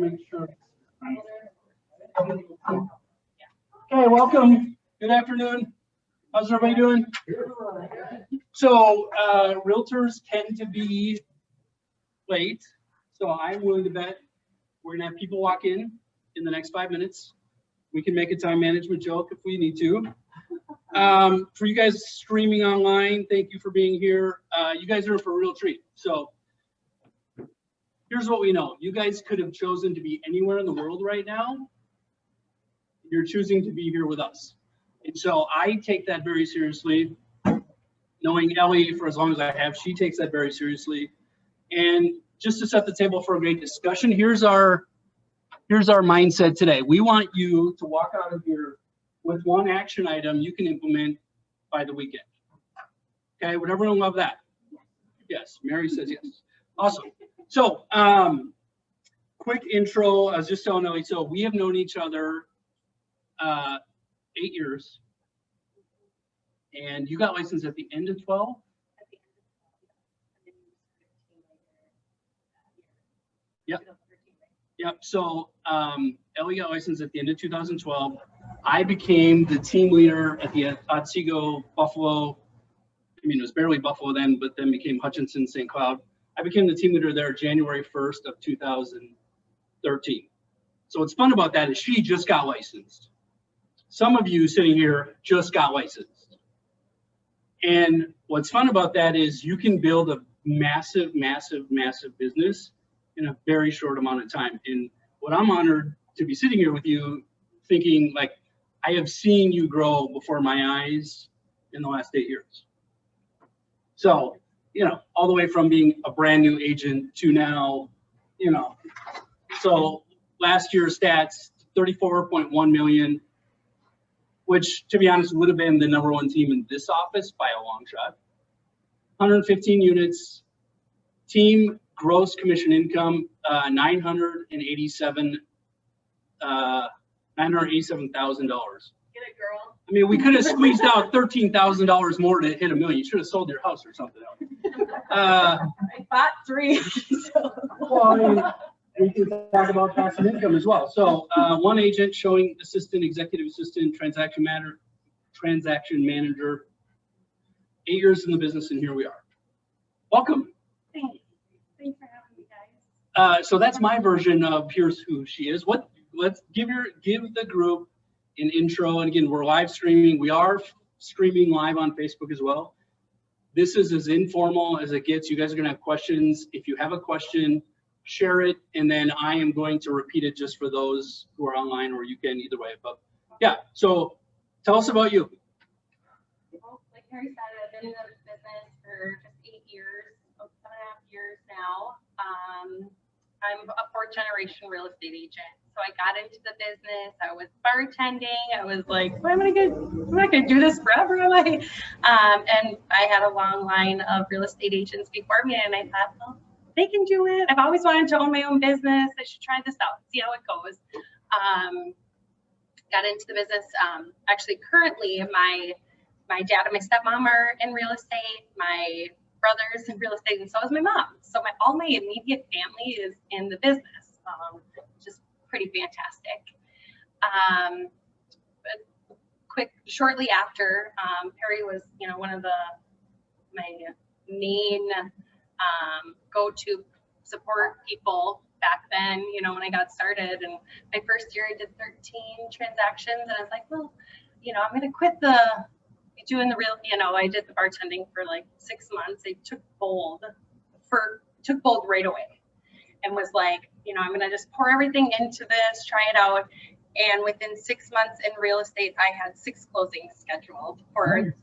make sure. Okay, welcome. Good afternoon. How's everybody doing? So realtors tend to be late, so I'm willing to bet we're gonna have people walk in the next 5 minutes. We can make a time management joke if we need to. For you guys streaming online, thank you for being here. You guys are for a real treat. So here's what we know. You guys could have chosen to be anywhere in the world right now. You're choosing to be here with us. And so I take that very seriously. Knowing Ellie for as long as I have, she takes that very seriously. And just to set the table for a great discussion, here's our mindset today. We want you to walk out of here with one action item you can implement by the weekend. Okay, would everyone love that? Yes, Mary says yes. Awesome. So, quick intro. I was just telling Ellie, so we have known each other 8 years. And you got licensed at the end of 12? Yep. Yep. So Ellie got licensed at the end of 2012. I became the team leader at the Otsego Buffalo. I mean, it was barely Buffalo then, but then became Hutchinson St. Cloud. I became the team leader there January 1st of 2013. So what's fun about that is she just got licensed. Some of you sitting here just got licensed. And what's fun about that is you can build a massive, massive, massive business in a very short amount of time. And what I'm honored to be sitting here with you thinking, like, I have seen you grow before my eyes in the last 8 years. So, you know, all the way from being a brand new agent to now, you know, so last year's stats, 34.1 million, which to be honest would have been the #1 team in this office by a long shot. 115 units, team gross commission income, $987,000. Get it, girl. I mean, we could have squeezed out $13,000 more to hit $1 million. You should have sold your house or something else. I bought 3. So. Well, I mean, we can talk about passive income as well. So one agent, showing assistant, executive assistant, transaction manager, 8 years in the business, and here we are. Welcome. Thanks for having me, guys. So that's my version of here's who she is. Let's give the group an intro. And again, we're live streaming. We are streaming live on Facebook as well. This is as informal as it gets. You guys are gonna have questions. If you have a question, share it, and then I am going to repeat it just for those who are online, or you can either way. But yeah, so tell us about you. Well, like Harry said, I've been in the business for just 8 years, 7.5 years now. I'm a 4th-generation real estate agent. So I got into the business. I was bartending. I was like, I'm not gonna do this forever, am I? And I had a long line of real estate agents before me, and I thought, well, they can do it. I've always wanted to own my own business. I should try this out, see how it goes. Got into the business. Actually, currently, my dad and my stepmom are in real estate. My brother's in real estate, and so is my mom. So all my immediate family is in the business, which is pretty fantastic. But shortly after, Perry was, one of my main go-to support people back then, when I got started. And my first year I did 13 transactions, and I was like, well, I'm going to quit doing the real, I did the bartending for like 6 months. I took bold right away and was like, I'm going to just pour everything into this, try it out. And within 6 months in real estate, I had 6 closings scheduled for,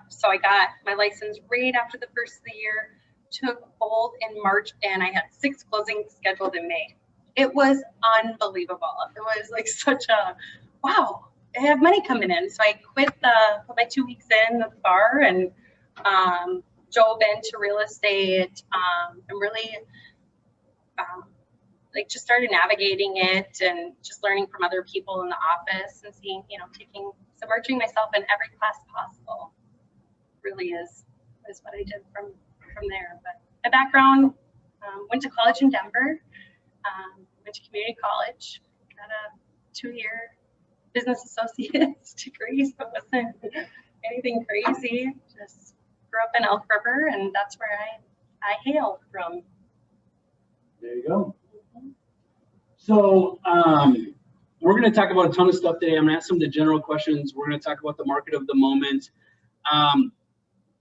So I got my license right after the first of the year, took bold in March, and I had 6 closings scheduled in May. It was unbelievable. It was like such a, wow, I have money coming in. So I put my 2 weeks in the bar and dove into real estate and really just started navigating it and just learning from other people in the office and seeing, submerging myself in every class possible really is what I did from there. But my background, went to college in Denver, went to community college, got a 2-year business associate's degree, so it wasn't anything crazy. Just grew up in Elk River, and that's where I hail from. There you go. So we're going to talk about a ton of stuff today. I'm going to ask some of the general questions. We're going to talk about the market of the moment. I'm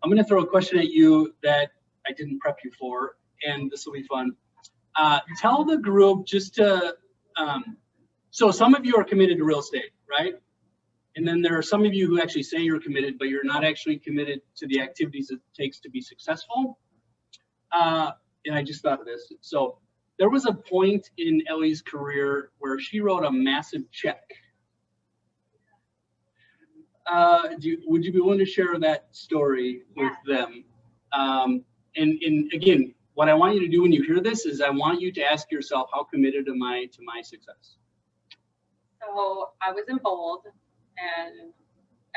going to throw a question at you that I didn't prep you for, and this will be fun. Tell the group just to, so some of you are committed to real estate, right? And then there are some of you who actually say you're committed, but you're not actually committed to the activities it takes to be successful. And I just thought of this. So there was a point in Ellie's career where she wrote a massive check. Would you be willing to share that story with them? And again, what I want you to do when you hear this is I want you to ask yourself, how committed am I to my success? So I was in Bold, and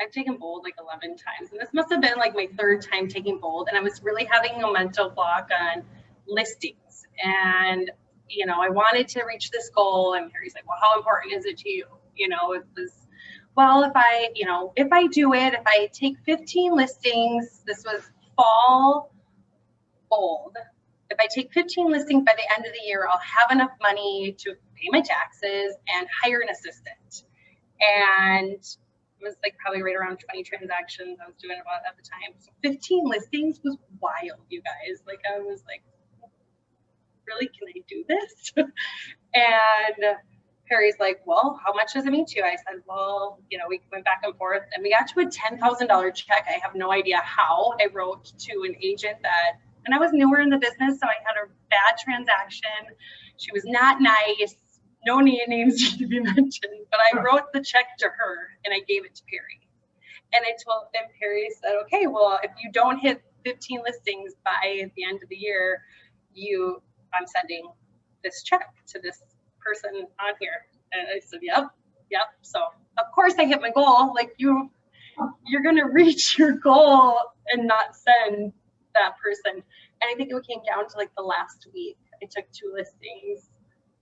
I've taken Bold like 11 times. And this must have been like my 3rd time taking Bold. And I was really having a mental block on listings. And, you know, I wanted to reach this goal. And Perry's like, well, how important is it to you? You know, it was, well, if I do it, if I take 15 listings, this was fall Bold. If I take 15 listings by the end of the year, I'll have enough money to pay my taxes and hire an assistant. And it was like probably right around 20 transactions I was doing about at the time. So 15 listings was wild, you guys. Like I was like, really, can I do this? And Perry's like, well, how much does it mean to you? I said, well, you know, we went back and forth and we got to a $10,000 check. I have no idea how. I wrote to an agent and I was newer in the business, so I had a bad transaction. She was not nice. No names need to be mentioned, but I wrote the check to her and I gave it to Perry. And Perry said, okay, well, if you don't hit 15 listings by the end of the year, I'm sending this check to this person on here. And I said, yep. So of course I hit my goal. Like you're going to reach your goal and not send that person. And I think it came down to like the last week. I took 2 listings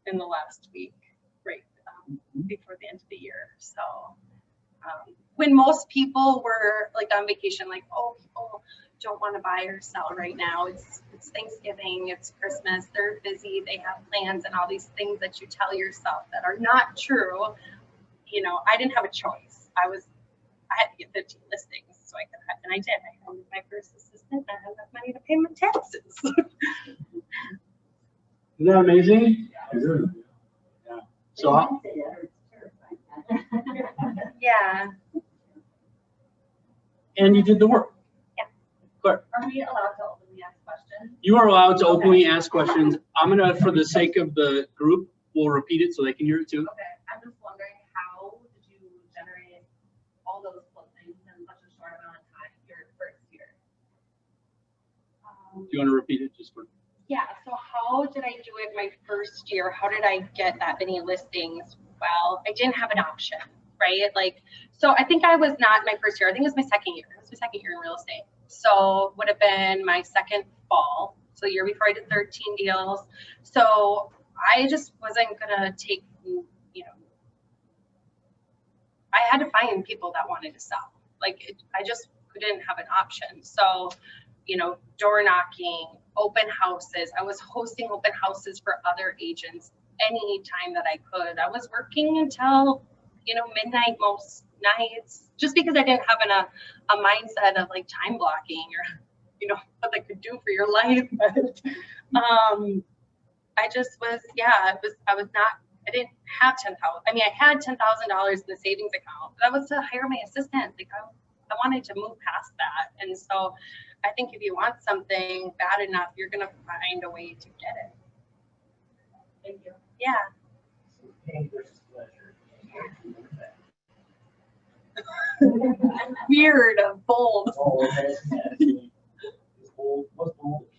in the last week, right before the end of the year. So when most people were like on vacation, like, oh, people don't want to buy or sell right now. It's Thanksgiving, it's Christmas, they're busy, they have plans and all these things that you tell yourself that are not true. You know, I didn't have a choice. I had to get 15 listings so I could, and I did. I found my first assistant. I had enough money to pay my taxes. Isn't that amazing? Yeah. So yeah. And you did the work. Yeah. Claire. Are we allowed to openly ask questions? You are allowed to openly ask questions. I'm gonna, for the sake of the group, we'll repeat it so they can hear it too. Okay, I'm just wondering, how did you generate all those closings in such a short amount of time your first year? Do you want to repeat it just for? Yeah, so how did I do it my first year? How did I get that many listings? Well, I didn't have an option, right? Like, so I think I was not my first year. I think it was my second year. It was my second year in real estate. So would have been my second fall. So the year before I did 13 deals. So I just wasn't gonna take, you know, I had to find people that wanted to sell. Like I just didn't have an option. So, you know, door knocking, open houses. I was hosting open houses for other agents any time that I could. I was working until, you know, midnight most nights, just because I didn't have a mindset of like time blocking or, you know, what that could do for your life. But I just was, yeah, I didn't have 10,000. I mean, I had $10,000 in the savings account, but that was to hire my assistant. Like I wanted to move past that. And so I think if you want something bad enough, you're going to find a way to get it. Thank you. Yeah. Pain versus pleasure. Weird, bold. Oh, okay. Yeah. What's bold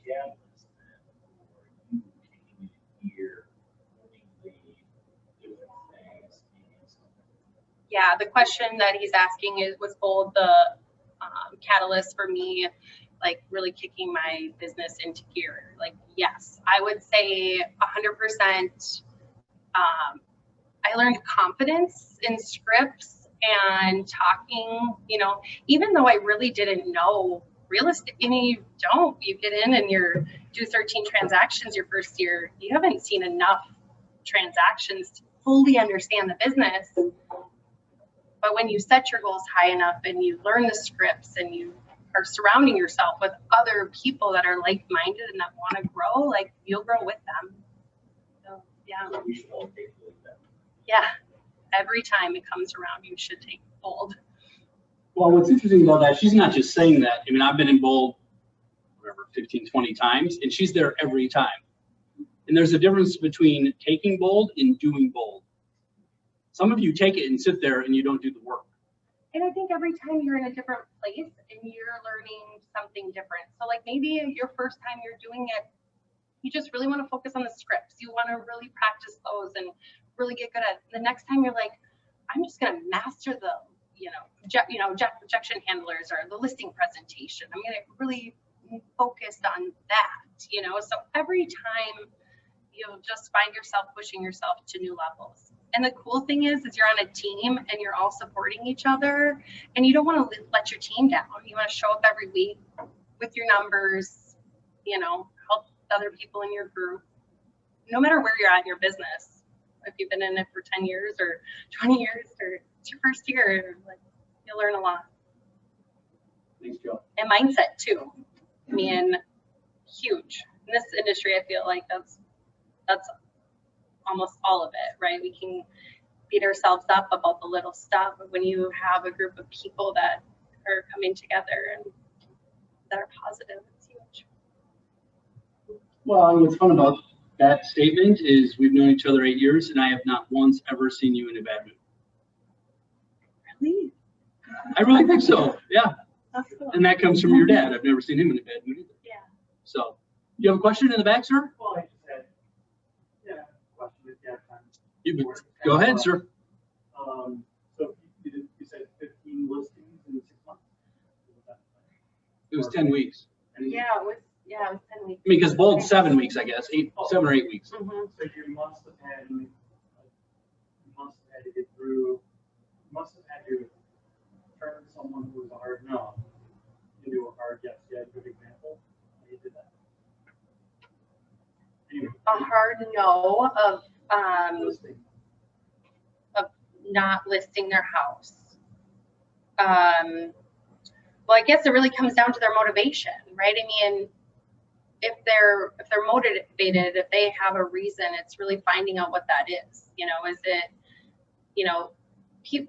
catalyst then for you taking a year, willingly doing things, meaning something? Yeah, the question that he's asking was bold the catalyst for me, like really kicking my business into gear. Like, yes, I would say 100% I learned confidence in scripts and talking, you know, even though I really didn't know real estate. I mean, you get in and do 13 transactions your first year. You haven't seen enough transactions to fully understand the business. But when you set your goals high enough and you learn the scripts and you are surrounding yourself with other people that are like-minded and that want to grow, like you'll grow with them. So, yeah. So we should all take that. Yeah. Every time it comes around, you should take bold. Well, what's interesting about that, she's not just saying that. I mean, I've been in bold, whatever, 15, 20 times, and she's there every time. And there's a difference between taking bold and doing bold. Some of you take it and sit there and you don't do the work. And I think every time you're in a different place and you're learning something different. So like maybe your first time you're doing it, you just really want to focus on the scripts. You want to really practice those and really get good at it. The next time you're like, I'm just going to master the, objection handlers or the listing presentation. I'm going to really focus on that, So every time you'll just find yourself pushing yourself to new levels. And the cool thing is you're on a team and you're all supporting each other and you don't want to let your team down. You want to show up every week with your numbers, help other people in your group, no matter where you're at in your business. If you've been in it for 10 years or 20 years or it's your first year, you'll learn a lot. Thanks, Joe. And mindset too. I mean, huge. In this industry, I feel like that's almost all of it, right? We can beat ourselves up about the little stuff, but when you have a group of people that are coming together and that are positive, it's huge. Well, what's fun about that statement is we've known each other 8 years and I have not once ever seen you in a bad mood. Really? I really think so. Yeah. That's cool. And that comes from your dad. I've never seen him in a bad mood either. Yeah. So, you have a question in the back, sir? Well, I just had, a question if you have time. Go ahead, sir. So you said 15 listings in 6 months? It was 10 weeks. Yeah, it was 10 weeks. Because bold 7 weeks, I guess, 7 or 8 weeks. Mm-hmm. So you must have had to get through, to turn someone who was a hard no into a hard yes. You had a good example how you did that? Anyway. A hard no Listing. of not listing their house. Well, I guess it really comes down to their motivation, right? I mean, if they're motivated, if they have a reason, it's really finding out what that is. Is it,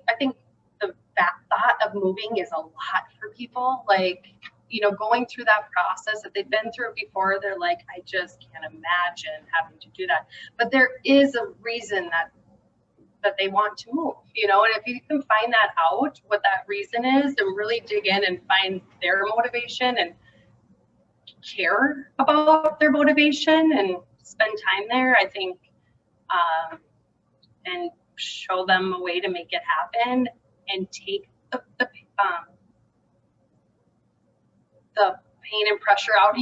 I think the thought of moving is a lot for people. Like, going through that process, if they've been through it before, they're like, I just can't imagine having to do that. But there is a reason that they want to move, and if you can find that out, what that reason is, and really dig in and find their motivation and care about their motivation and spend time there, I think, and show them a way to make it happen and take the pain and pressure out,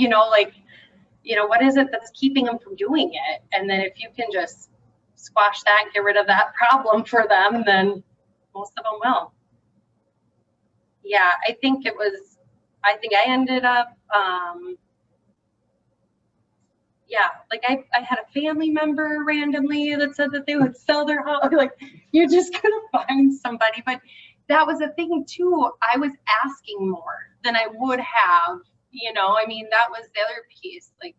what is it that's keeping them from doing it? And then if you can just squash that and get rid of that problem for them, then most of them will. Yeah, I think I ended up, I had a family member randomly that said that they would sell their house. Like, you're just gonna find somebody. But that was a thing too. I was asking more than I would have, I mean, that was the other piece. Like,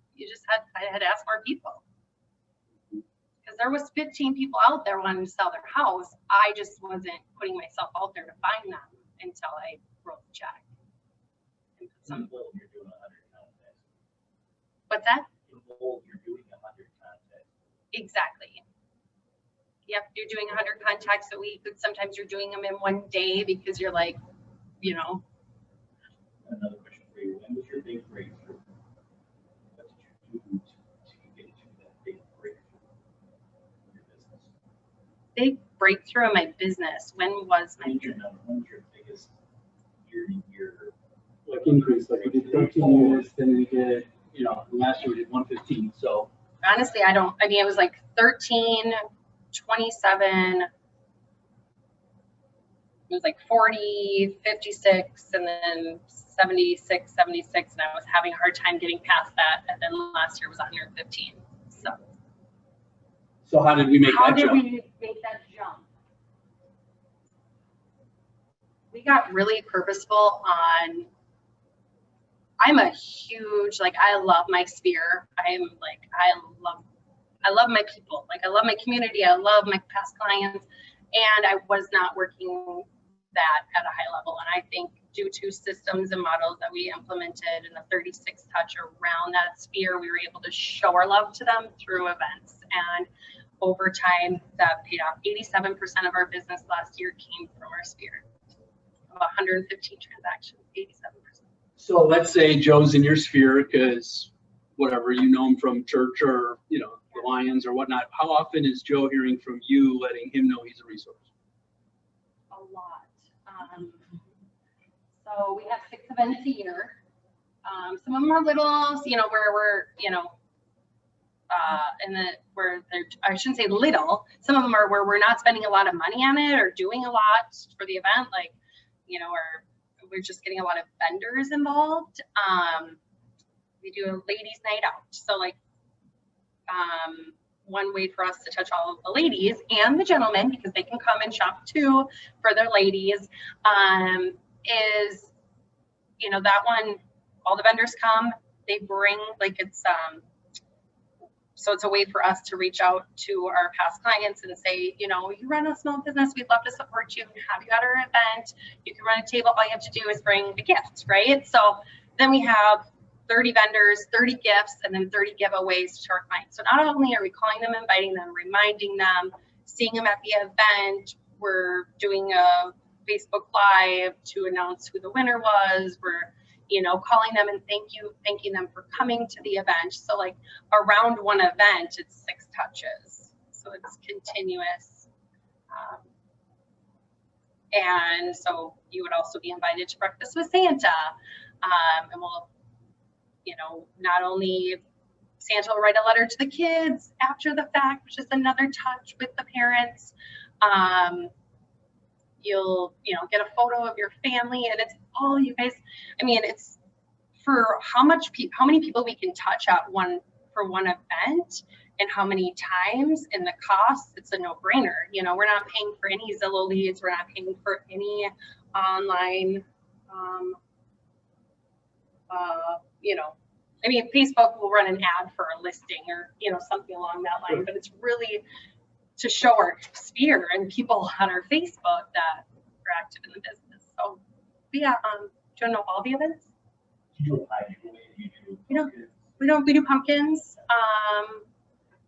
I had to ask more people. Because there was 15 people out there wanting to sell their house. I just wasn't putting myself out there to find them until I wrote the check. And put some, You're doing 100 contacts. what's that? In bold, you're doing 100 contacts. Exactly. Yep, you're doing 100 contacts a week. Sometimes you're doing them in one day because you're like, Another question for you. When was your big breakthrough? What did you do to get to that big breakthrough in your business? big breakthrough in my business. When was my When's your biggest year-to-year? Like increase, like we did 13 units, then we did, last year we did 115. So honestly, it was like 13 27, it was like 40, 56, and then 76, 76, and I was having a hard time getting past that. And then last year was 115. So how did we make How that did jump? we make that jump? We got really purposeful on, I'm a huge, like, I love my sphere. I love my people. Like, I love my community. I love my past clients. And I was not working that at a high level. And I think due to systems and models that we implemented in the 36 touch around that sphere, we were able to show our love to them through events. And over time, that paid off. 87% of our business last year came from our sphere. 115 transactions, 87%. So let's say Joe's in your sphere because whatever, you know him from church or, you know, the Lions or whatnot. How often is Joe hearing from you, letting him know he's a resource? A lot. So we have 6 events a year. Some of them are little, you know, where we're, you know, where they're, I shouldn't say little. Some of them are where we're not spending a lot of money on it or doing a lot for the event, like, you know, or we're just getting a lot of vendors involved. We do a ladies' night out. So like, one way for us to touch all of the ladies and the gentlemen, because they can come and shop too for their ladies, is, you know, that one, all the vendors come, they bring, like, it's, so it's a way for us to reach out to our past clients and say, you know, you run a small business, we'd love to support you, have you at our event, you can run a table, all you have to do is bring a gift, right? So then we have 30 vendors, 30 gifts, and then 30 giveaways to our clients. So not only are we calling them, inviting them, reminding them, seeing them at the event, we're doing a Facebook Live to announce who the winner was. We're, you know, calling them and thanking them for coming to the event. So like around one event, it's 6 touches. So it's continuous. And so you would also be invited to breakfast with Santa. And we'll, you know, not only Santa will write a letter to the kids after the fact, which is another touch with the parents. You'll, you know, get a photo of your family, and it's all you guys. I mean, it's for how many people we can touch at one event, and how many times, and the cost. It's a no-brainer. You know, we're not paying for any Zillow leads. We're not paying for any online. You know, I mean, Facebook will run an ad for a listing or, you know, something along that line, but it's really to show our sphere and people on our Facebook that are active in the business. So yeah, do you want to know all the events? You do a pie giveaway, you do. We do pumpkins.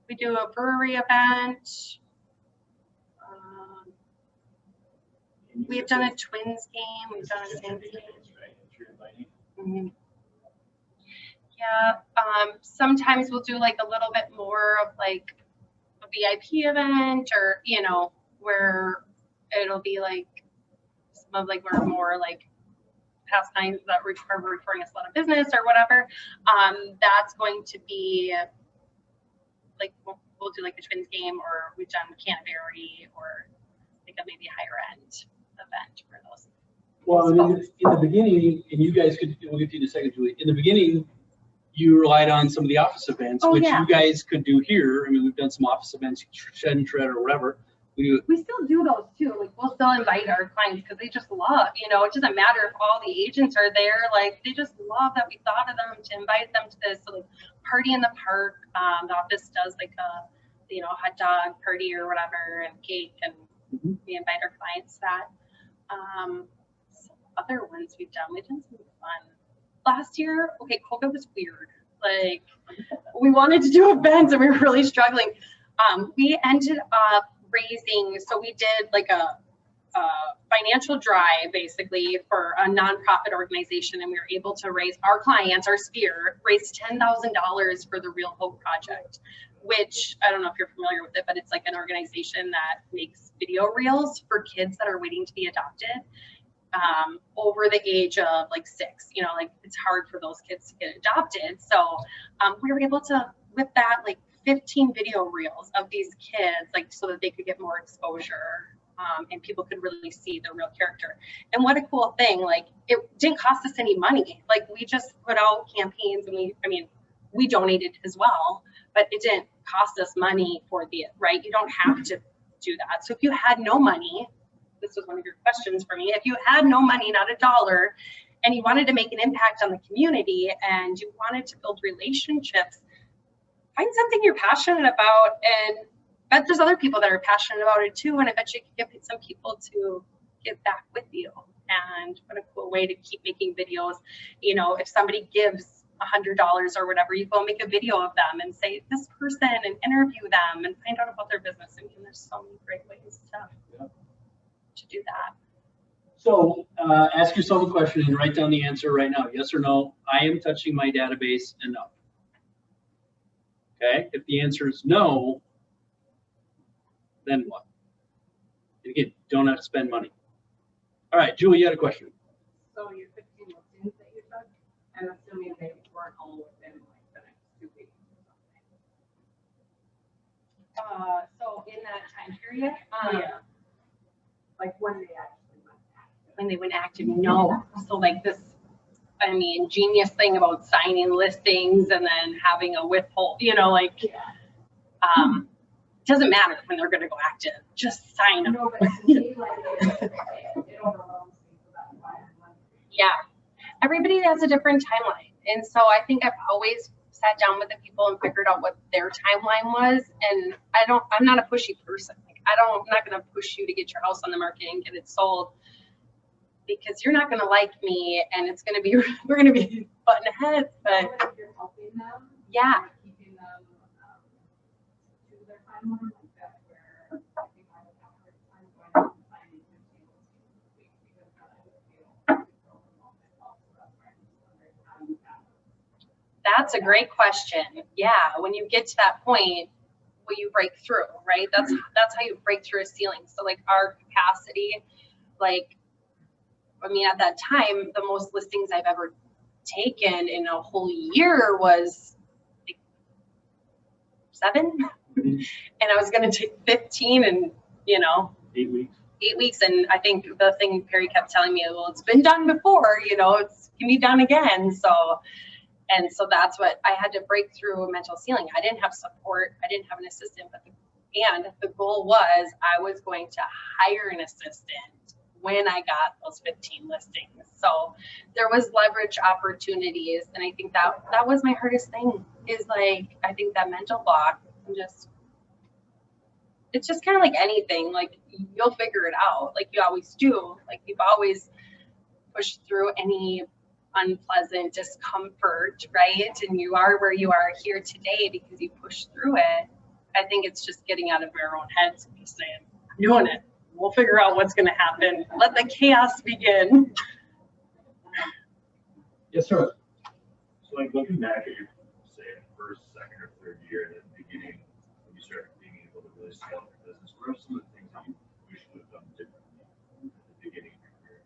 We do a brewery event. We have done a twins game. We've done a Saints game. Mm-hmm. Yeah, sometimes we'll do like a little bit more of like a VIP event, or, you know, where it'll be like some of like we're more like past times that are referring us a lot of business or whatever. That's going to be like we'll do like the twins game, or we've done Canterbury, or like a maybe higher end event for those. Well, in the beginning, and you guys could, we'll get to you in a second, Julie. In the beginning, you relied on some of the office events, which you guys could do here. I mean, we've done some office events, Shed and Shred or whatever. We still do those too. Like, we'll still invite our clients because they just love, you know, it doesn't matter if all the agents are there. Like, they just love that we thought of them to invite them to this. So like party in the park. The office does like a, you know, hot dog party or whatever, and cake, and we invite our clients to that. Some other ones we've done some fun. Last year, okay, COVID was weird. Like, we wanted to do events and we were really struggling. We ended up raising, so we did like a financial drive basically for a nonprofit organization, and we were able to raise our clients, our sphere, raised $10,000 for the Real Hope Project, which I don't know if you're familiar with it, but it's like an organization that makes video reels for kids that are waiting to be adopted. Over the age of like 6, you know, like it's hard for those kids to get adopted. So we were able to, with that, like 15 video reels of these kids, like so that they could get more exposure, and people could really see the real character. And what a cool thing, like it didn't cost us any money. Like we just put out campaigns and we donated as well, but it didn't cost us money for the, right? You don't have to do that. So if you had no money, this was one of your questions for me, if you had no money, not a dollar, and you wanted to make an impact on the community and you wanted to build relationships, find something you're passionate about, and I bet there's other people that are passionate about it too, and I bet you can get some people to give back with you. And what a cool way to keep making videos. You know, if somebody gives $100 or whatever, you go make a video of them and say this person and interview them and find out about their business. I mean, there's so many great ways to do that. So ask yourself a question and write down the answer right now. Yes or no, I am touching my database enough. Okay, if the answer is no, then what? Again, don't have to spend money. All right, Julie, you had a question. So your 15 listings that you took, I'm assuming they weren't all within like the next 2 weeks or something. So in that time period, like when they actually went active. When they went active, no. So like this, I mean, genius thing about signing listings and then having a withhold, you know, like, doesn't matter when they're going to go active, just sign them. No, but to me, like, it overwhelms me, so that's why I'm wondering. Yeah, everybody has a different timeline. And so I think I've always sat down with the people and figured out what their timeline was. And I'm not a pushy person. Like, I'm not going to push you to get your house on the market and get it sold, because you're not going to like me, and it's going to be, we're going to be butting heads. But If you're helping them, yeah, keeping them to their timeline, like that's where I think I would have a hard time going out and finding 15 listings a week, because then I would feel overwhelmed myself. So that's why I'm just wondering how you balance. that's a great question. Yeah, when you get to that point, will you break through, right? That's how you break through a ceiling. So like our capacity, like, I mean, at that time, the most listings I've ever taken in a whole year was like 7. And I was going to take 15 in, 8 weeks. 8 weeks. And I think the thing Perry kept telling me, well, it's been done before, it can be done again. So that's what I had to break through a mental ceiling. I didn't have support. I didn't have an assistant, and the goal was I was going to hire an assistant when I got those 15 listings. So there was leverage opportunities. And I think that was my hardest thing, is like, I think that mental block, it's just kind of like anything, like you'll figure it out. Like you always do. Like you've always pushed through any unpleasant discomfort, right? And you are where you are here today because you pushed through it. I think it's just getting out of our own heads and just saying, I'm doing it. We'll figure out what's going to happen. Let the chaos begin. Yes, sir. So like looking back at your, say, first, second, or third year, and at the beginning, when you start being able to really scale your business, what are some of the things that you wish you would have done differently at the beginning of your career?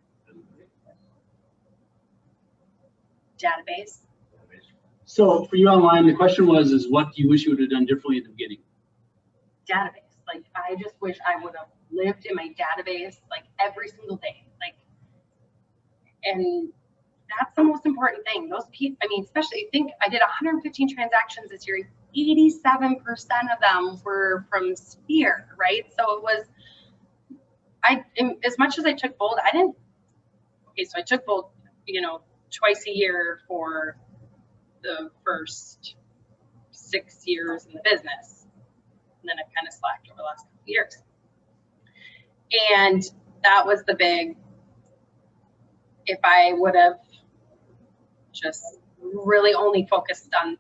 Database. So for you online, the question was, what do you wish you would have done differently at the beginning? Database. Like, I just wish I would have lived in my database like every single day. Like, and that's the most important thing. Those people, I mean, especially think I did 115 transactions this year. 87% of them were from Sphere, right? So it was, as much as I took Bold, so I took Bold, twice a year for the first 6 years in the business. And then I've kind of slacked over the last couple of years. And that was the big, if I would have just really only focused on,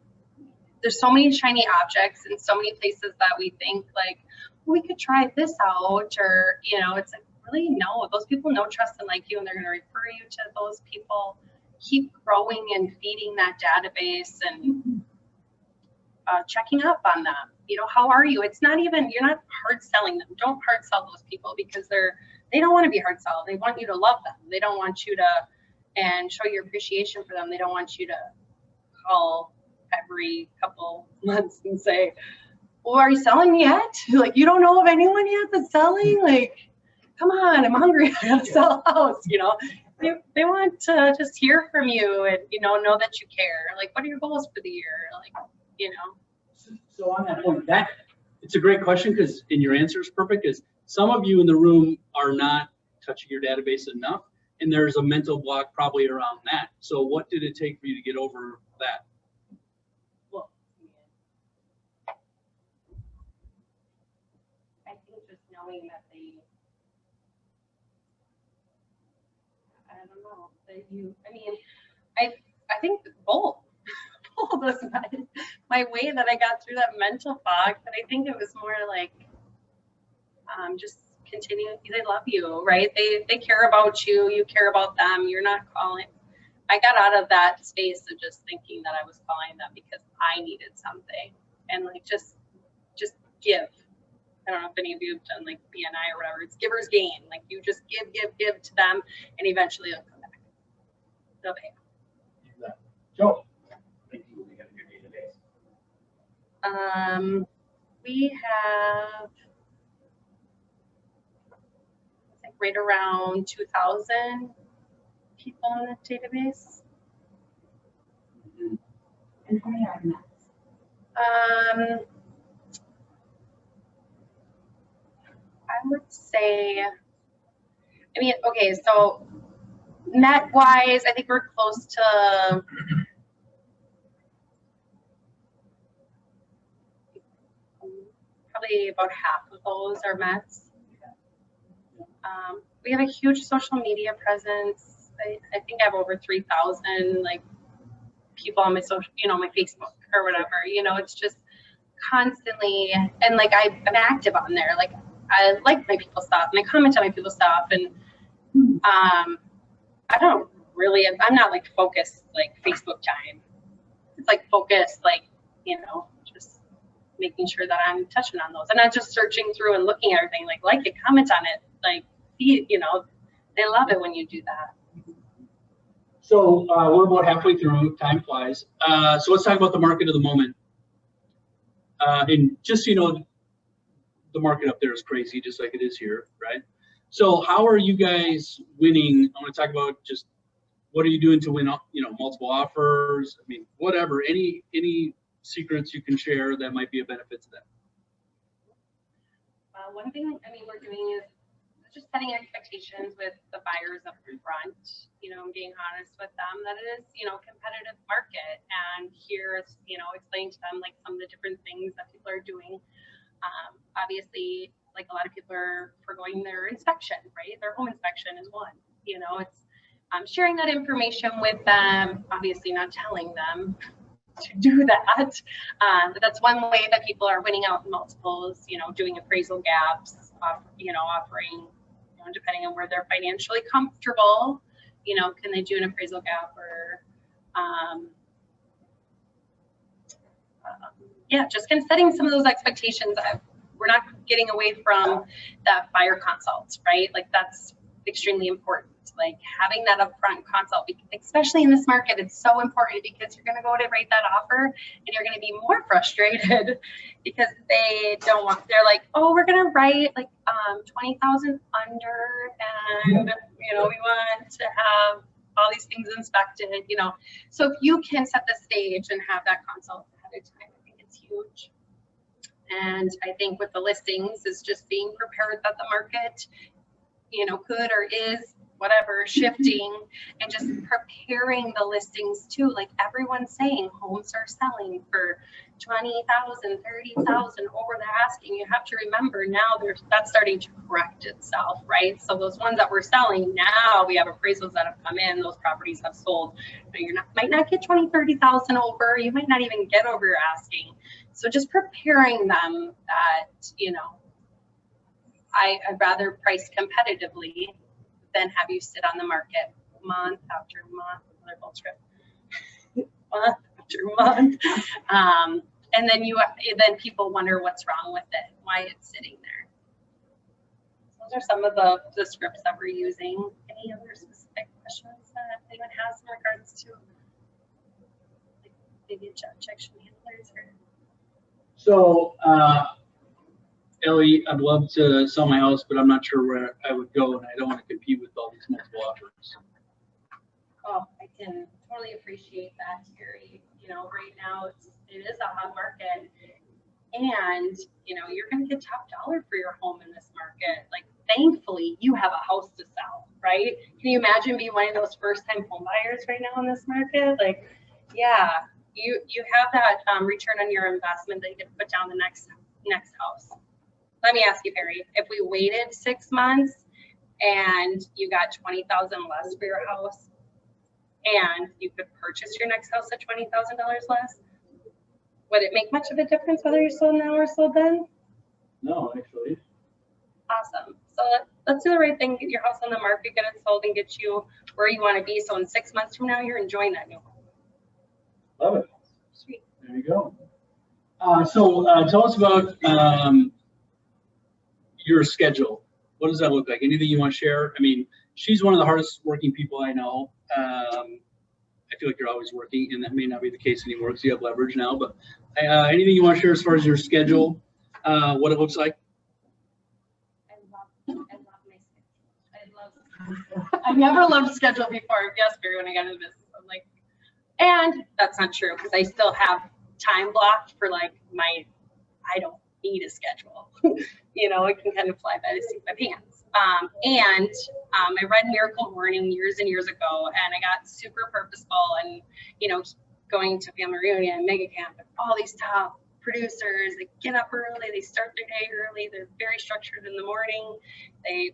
there's so many shiny objects and so many places that we think like, we could try this out, or, it's like, really, no, those people know, trust, and like you, and they're going to refer you to those people. Keep growing and feeding that database and checking up on them. How are you? It's not even, you're not hard selling them. Don't hard sell those people, because they don't want to be hard sold. They want you to love them. They don't want you to, and show your appreciation for them. They don't want you to call every couple months and say, well, are you selling yet? Like, you don't know of anyone yet that's selling? Like, come on, I'm hungry. I gotta sell a house, you know? They want to just hear from you and, you know that you care. Like, what are your goals for the year? Like, you know. So on that point, it's a great question because, and your answer is perfect, because some of you in the room are not touching your database enough, and there's a mental block probably around that. So what did it take for you to get over that? Well, I think just knowing that I don't know, that I think both was my way that I got through that mental fog, but I think it was more like, just continue. They love you, right? They care about you. You care about them. You're not calling. I got out of that space of just thinking that I was calling them because I needed something, and like just give. I don't know if any of you have done like BNI or whatever. It's giver's gain. Like you just give to them, and eventually they'll come back. They'll pay. Joe, thank you. We have your database. We have, I think, right around 2,000 people in the database. And how many are met? I would say, I mean, okay, so net wise, I think we're close to probably about half of those are Mets. We have a huge social media presence. I think I have over 3,000 like people on my social, my Facebook or whatever. It's just constantly, and like I'm active on there. Like I like my people stuff and I comment on my people stuff, and I don't really, I'm not like focused like Facebook time. It's like focused, like, just making sure that I'm touching on those and not just searching through and looking at everything, like it, comment on it, like, they love it when you do that. So we're about halfway through, time flies. So let's talk about the market of the moment. And just, the market up there is crazy, just like it is here, right? So how are you guys winning? I want to talk about just what are you doing to win, multiple offers? I mean, whatever, any secrets you can share that might be a benefit to them. One thing, we're doing is just setting expectations with the buyers up front, being honest with them that it is, competitive market, and here's, explain to them like some of the different things that people are doing. Obviously, like a lot of people are forgoing their inspection, right? Their home inspection is one, it's sharing that information with them, obviously not telling them to do that. But that's one way that people are winning out in multiples, doing appraisal gaps, offering, depending on where they're financially comfortable, can they do an appraisal gap or, just kind of setting some of those expectations. We're not getting away from that buyer consult, right? Like that's extremely important. Like having that upfront consult, especially in this market, it's so important because you're going to go to write that offer and you're going to be more frustrated because they don't want, they're like, oh, we're going to write like 20,000 under, and we want to have all these things inspected, So if you can set the stage and have that consult ahead of time, I think it's huge. And I think with the listings is just being prepared that the market, could or is whatever shifting, and just preparing the listings too. Like everyone's saying homes are selling for 20,000, 30,000 over the asking. You have to remember now that's starting to correct itself, right? So those ones that we're selling now, we have appraisals that have come in, those properties have sold. Might not get 20, 30,000 over, you might not even get over your asking. So just preparing them that, I'd rather price competitively than have you sit on the market month after month, another bolt script, month after month. And then people wonder what's wrong with it, why it's sitting there. Those are some of the scripts that we're using. Any other specific questions that anyone has in regards to like, maybe objection handlers or? So, Ellie, I'd love to sell my house, but I'm not sure where I would go, and I don't want to compete with all these multiple offers. Oh, I can totally appreciate that, Terry. You know, right now it is a hot market, and you know you're going to get top dollar for your home in this market. Like, thankfully, you have a house to sell, right? Can you imagine being one of those first-time home buyers right now in this market? Like, yeah, you have that return on your investment that you can put down the next house. Let me ask you, Perry, if we waited 6 months and you got $20,000 less for your house, and you could purchase your next house at $20,000 less, would it make much of a difference whether you sold now or sold then? No, actually. Awesome. So let's do the right thing, get your house on the market, get it sold, and get you where you want to be. So in 6 months from now, you're enjoying that new home. Love it. Sweet. There you go. So tell us about your schedule. What does that look like? Anything you want to share? I mean, she's one of the hardest working people I know. I feel like you're always working, and that may not be the case anymore because you have leverage now. But anything you want to share as far as your schedule, what it looks like? I love my schedule. I never loved schedule before. Yes, Barry, when I got into business, I'm like, and that's not true because I still have time blocked for like I don't need a schedule. You know, it can kind of fly by the seat of my pants. I read Miracle Morning years and years ago, and I got super purposeful and, you know, going to family reunion, mega camp, and all these top producers, they get up early, they start their day early, they're very structured in the morning, they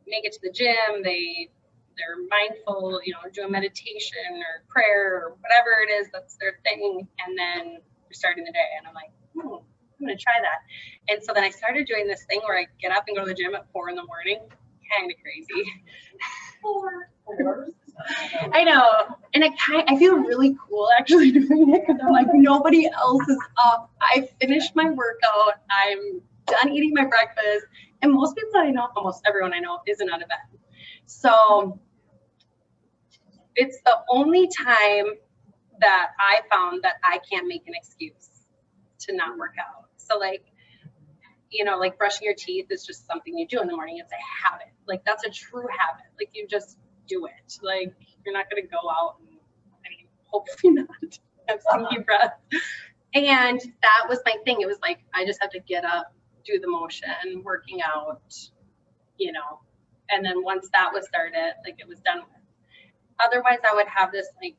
make it to the gym, they're mindful, you know, doing meditation or prayer or whatever it is, that's their thing, and then they're starting the day, and I'm like, I'm gonna try that. And so then I started doing this thing where I get up and go to the gym at 4 in the morning. Kind of crazy. 4 hours. I know. And I feel really cool actually doing it because I'm like, nobody else is up. I finished my workout. I'm done eating my breakfast. And most people I know, almost everyone I know, isn't out of bed. So it's the only time that I found that I can't make an excuse to not work out. So like, you know, like brushing your teeth is just something you do in the morning. It's a habit. Like that's a true habit. Like you just do it. Like you're not going to go out and, I mean, hopefully not have stinky breath. And that was my thing. It was like, I just have to get up, do the motion, working out, you know, and then once that was started, like it was done with. Otherwise I would have this like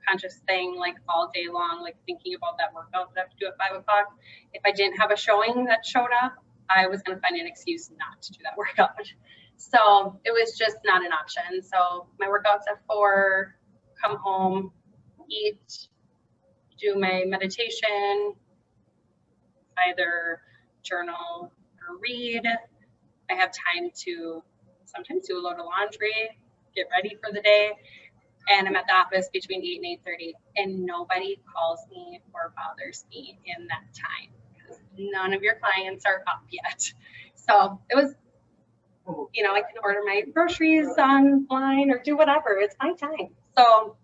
conscious thing like all day long, like thinking about that workout that I have to do at 5 o'clock. If I didn't have a showing that showed up, I was going to find an excuse not to do that workout. So it was just not an option. So my workouts at 4, come home, eat, do my meditation, either journal or read. I have time to sometimes do a load of laundry, get ready for the day. And I'm at the office between 8 and 8:30, and nobody calls me or bothers me in that time because none of your clients are up yet. So it was, you know, I can order my groceries online or do whatever. It's my time. So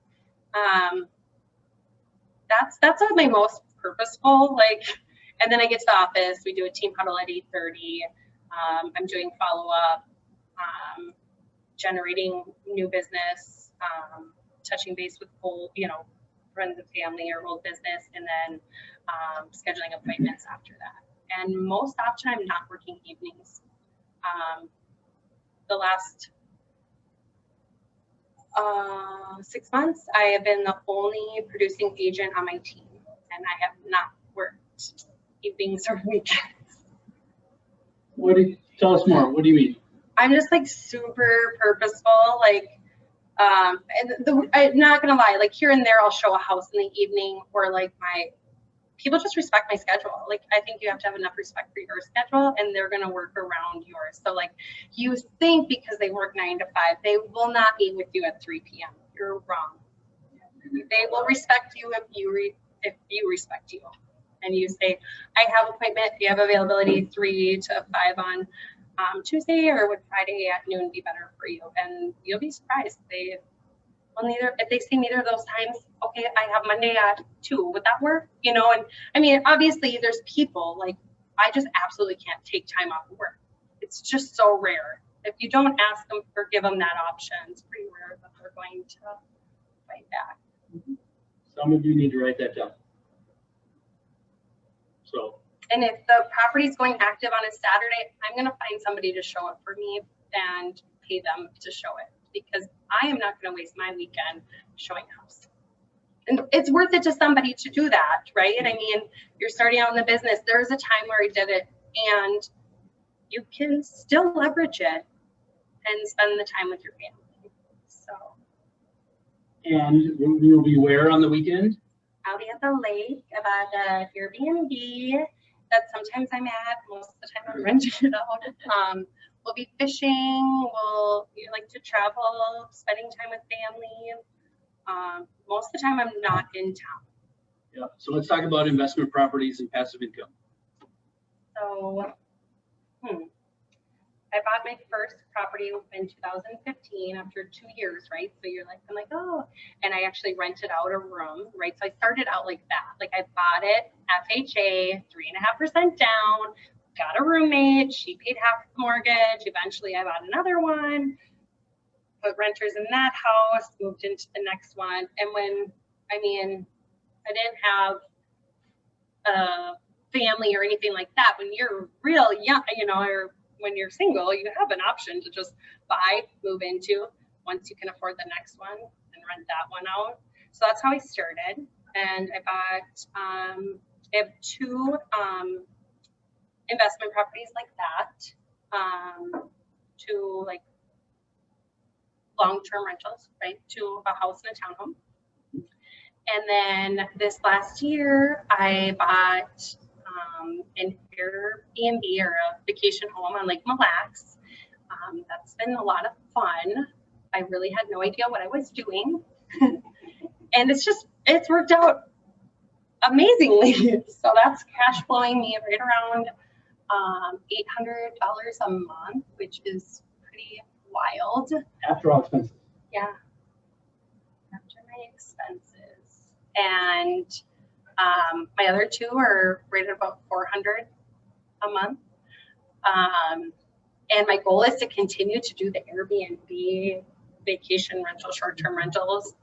that's my most purposeful. Like, and then I get to the office. We do a team huddle at 8:30. I'm doing follow up, generating new business. Touching base with old, you know, friends and family or old business, and then scheduling appointments after that. And most often I'm not working evenings. The last 6 months, I have been the only producing agent on my team, and I have not worked evenings or weekends. Tell us more. What do you mean? I'm just like super purposeful, like, and I'm not gonna lie, like here and there I'll show a house in the evening, or like people just respect my schedule. Like I think you have to have enough respect for your schedule, and they're gonna work around yours. So like you think because they work 9 to 5, they will not meet with you at 3 p.m. You're wrong. They will respect you if you respect you, and you say, I have appointment. Do you have availability 3 to 5 on Tuesday, or would Friday at noon be better for you? And you'll be surprised. They well, neither, if they say neither of those times, okay, I have Monday at 2, would that work? You know, and I mean, obviously there's people like, I just absolutely can't take time off of work. It's just so rare. If you don't ask them or give them that option, it's pretty rare that they're going to fight back. Some of you need to write that down. So. And if the property is going active on a Saturday, I'm going to find somebody to show it for me and pay them to show it, because I am not going to waste my weekend showing a house. And it's worth it to somebody to do that, right? I mean, you're starting out in the business. There was a time where I did it, and you can still leverage it and spend the time with your family. So. And you'll be where on the weekend? I'll be at the lake, about the Airbnb that sometimes I'm at. Most of the time I'm renting it out. We'll be fishing. We like to travel, spending time with family. Most of the time I'm not in town. Yeah. So let's talk about investment properties and passive income. So, I bought my first property in 2015 after 2 years, right? So I'm like, oh, and I actually rented out a room, right? So I started out like that. Like I bought it, FHA, 3.5% down, got a roommate, she paid half the mortgage. Eventually I bought another one, put renters in that house, moved into the next one. And I didn't have a family or anything like that. When you're real young, or when you're single, you have an option to just buy, move into, once you can afford the next one, and rent that one out. So that's how I started. And I bought, I have 2 investment properties like that, 2 like long-term rentals, right? 2, a house and a townhome. And then this last year, I bought an Airbnb or a vacation home on Lake Mille Lacs. That's been a lot of fun. I really had no idea what I was doing. And it's worked out amazingly. So that's cash flowing me right around $800 a month, which is pretty wild. After all expenses. Yeah. After my expenses. And my other 2 are rated about $400 a month. And my goal is to continue to do the Airbnb, vacation rental, short-term rentals,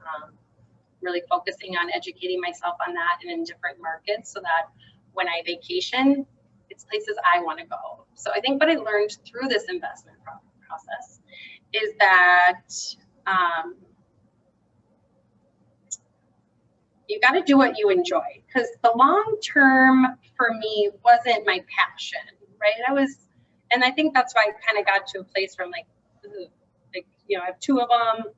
really focusing on educating myself on that and in different markets so that when I vacation, it's places I want to go. So I think what I learned through this investment process is that you got to do what you enjoy, because the long term for me wasn't my passion, right? And I think that's why I kind of got to a place where I'm like, I have 2 of them.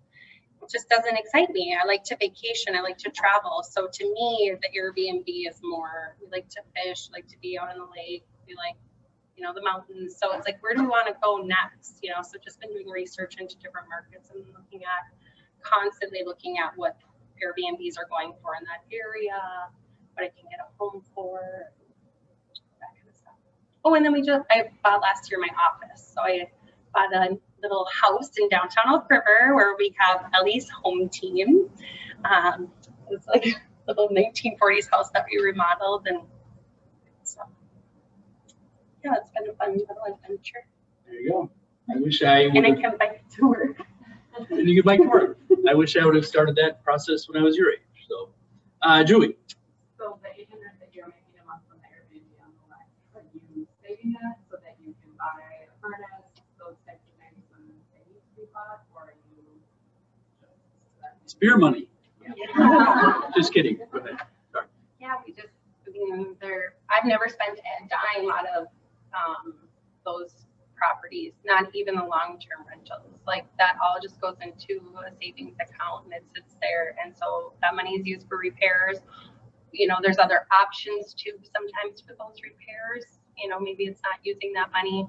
It just doesn't excite me. I like to vacation. I like to travel. So to me, the Airbnb is more, we like to fish, like to be out on the lake. We like, the mountains. So it's like, where do we want to go next? So just been doing research into different markets and constantly looking at what Airbnbs are going for in that area, what I can get a home for, that kind of stuff. Oh, and then I bought last year my office. So I bought a little house in downtown Elk River where we have Ellie's home team. It's like a little 1940s house that we remodeled, and so yeah, it's been a fun little adventure. There you go. I wish I would. And I can bike to work. And you can bike to work. I wish I would have started that process when I was your age. So, Julie. So the $800 that you're making a month from the Airbnb on the left, are you saving that so that you can buy a furnace, those types of things when they need to be bought, or are you It's beer money. Yeah. Just kidding. Go ahead. Sorry. Yeah, I've never spent a dime out of those properties, not even the long-term rentals. Like that all just goes into a savings account and it sits there. And so that money is used for repairs. There's other options too sometimes for those repairs. Maybe it's not using that money.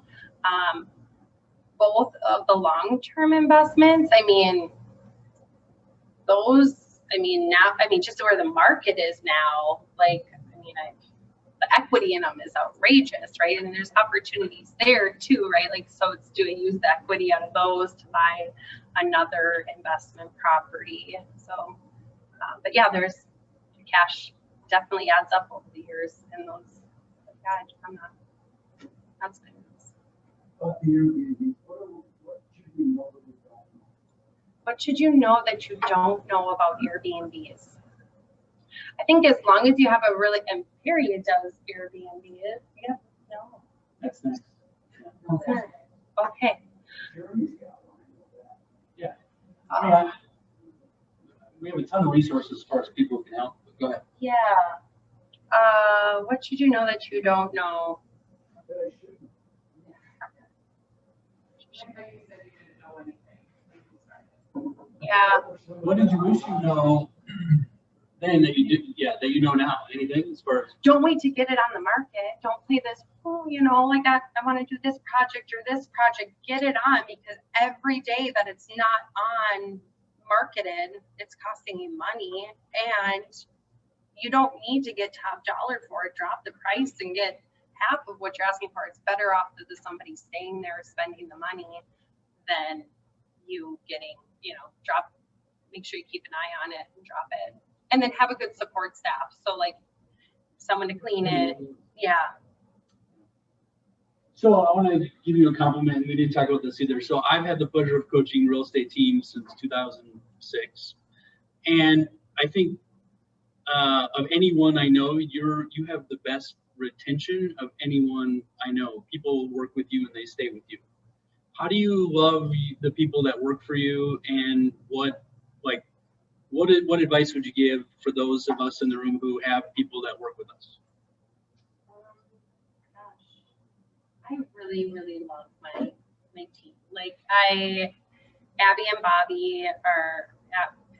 Both of the long-term investments, just where the market is now, the equity in them is outrageous, right? And there's opportunities there too, right? Like, so it's do we use the equity out of those to buy another investment property? So, but yeah, there's cash definitely adds up over the years in those. Yeah, I'm not. That's good. What should we know that we don't know? What should you know that you don't know about Airbnbs? I think as long as you have a really, and period does Airbnb it. Yeah, no. That's next. Okay. Jeremy's got one, I know that. Yeah. We have a ton of resources as far as people can help. But go ahead. Yeah. What should you know that you don't know? I bet I shouldn't. Like you said, you didn't know anything when you started. Yeah. What did you wish you know then that you didn't? Yeah, that you know now. Anything as far as? Don't wait to get it on the market. Don't play this, oh, you know, like I want to do this project or this project. Get it on, because every day that it's not on marketed, it's costing you money, and you don't need to get top dollar for it. Drop the price and get half of what you're asking for. It's better off that somebody staying there spending the money than you getting, you know, make sure you keep an eye on it and drop it. And then have a good support staff. So like someone to clean it. Yeah. So I want to give you a compliment. We didn't talk about this either. So I've had the pleasure of coaching real estate teams since 2006. And I think of anyone I know, you have the best retention of anyone I know. People work with you and they stay with you. How do you love the people that work for you, and what advice would you give for those of us in the room who have people that work with us? Gosh, I really, really love my team. Like Abby and Bobby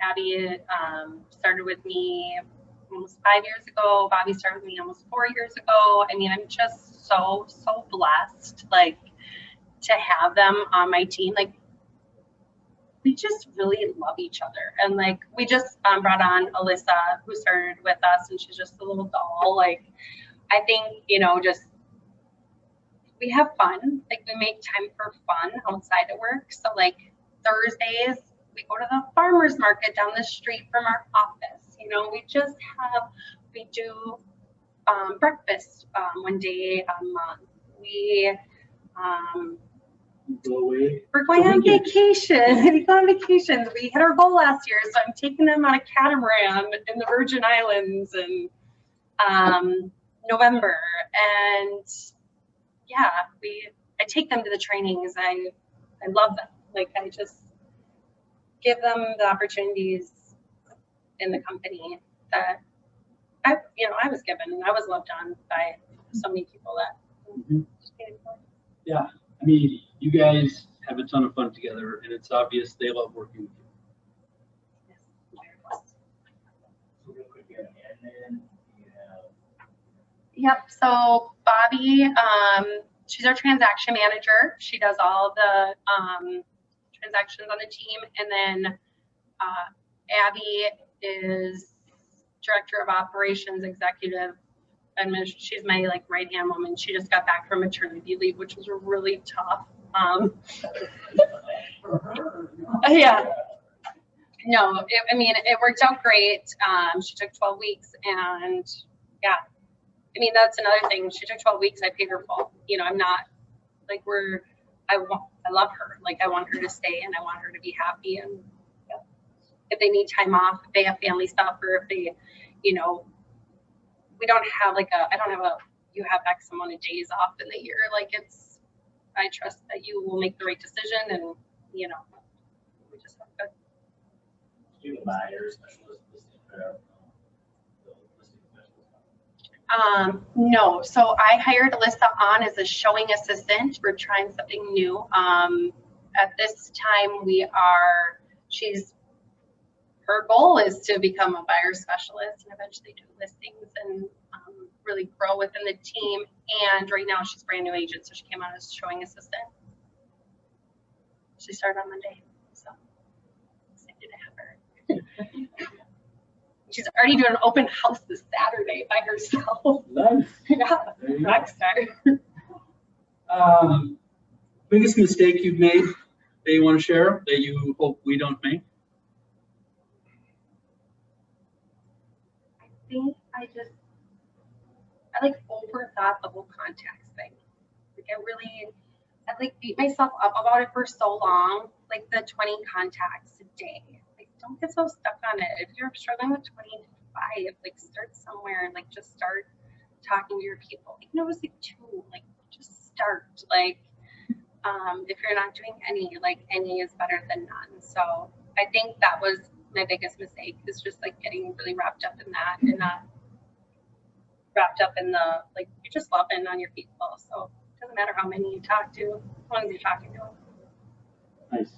Abby started with me almost 5 years ago. Bobby started with me almost 4 years ago. I mean, I'm just so blessed, like, to have them on my team. Like, we just really love each other. And like, we just brought on Alyssa, who started with us, and she's just a little doll. Like, I think, you know, just we have fun. Like, we make time for fun outside of work. So like Thursdays, we go to the farmer's market down the street from our office. You know, we do breakfast one day a month. We're going on vacation. We go on vacations. We hit our goal last year, so I'm taking them on a catamaran in the Virgin Islands in November. And yeah, I take them to the trainings. I love them. Like, I just give them the opportunities in the company that I was given, and I was loved on by so many people that. Yeah, I mean, you guys have a ton of fun together, and it's obvious they love working with you. So real quick, you have admin, you have. Yep. So Bobby, she's our transaction manager. She does all the transactions on the team, and then Abby is director of operations, executive administration. She's my like right hand woman. She just got back from maternity leave, which was really tough. Yeah. No, it worked out great. She took 12 weeks, and yeah, I mean, that's another thing. She took 12 weeks. I paid her full. You know, I'm not like I love her. Like, I want her to stay, and I want her to be happy. And yeah. If they need time off, if they have family stuff, or if they, you know, we don't have like I don't have you have X amount of days off in the year. Like, I trust that you will make the right decision, and, you know, we just have good. Do you have a buyer specialist listing for the listing specialist? No. So I hired Alyssa on as a showing assistant. We're trying something new. At this time, her goal is to become a buyer specialist and eventually do listings and really grow within the team. And right now she's a brand new agent, so she came on as showing assistant. She started on Monday, so excited to have her. She's already doing an open house this Saturday by herself. Nice. Yeah, There you go. next time. Biggest mistake you've made that you want to share that you hope we don't make? I think I like overthought the whole contacts thing. Like I like beat myself up about it for so long. Like the 20 contacts a day. Like don't get so stuck on it. If you're struggling with 25, like start somewhere and like just start talking to your people. Even if it was like 2, like just start. Like if you're not doing any, like any is better than none. So I think that was my biggest mistake, is just like getting really wrapped up in that and not wrapped up in the, like, you're just loving on your people. So it doesn't matter how many you talk to, as long as you're talking to them. Nice.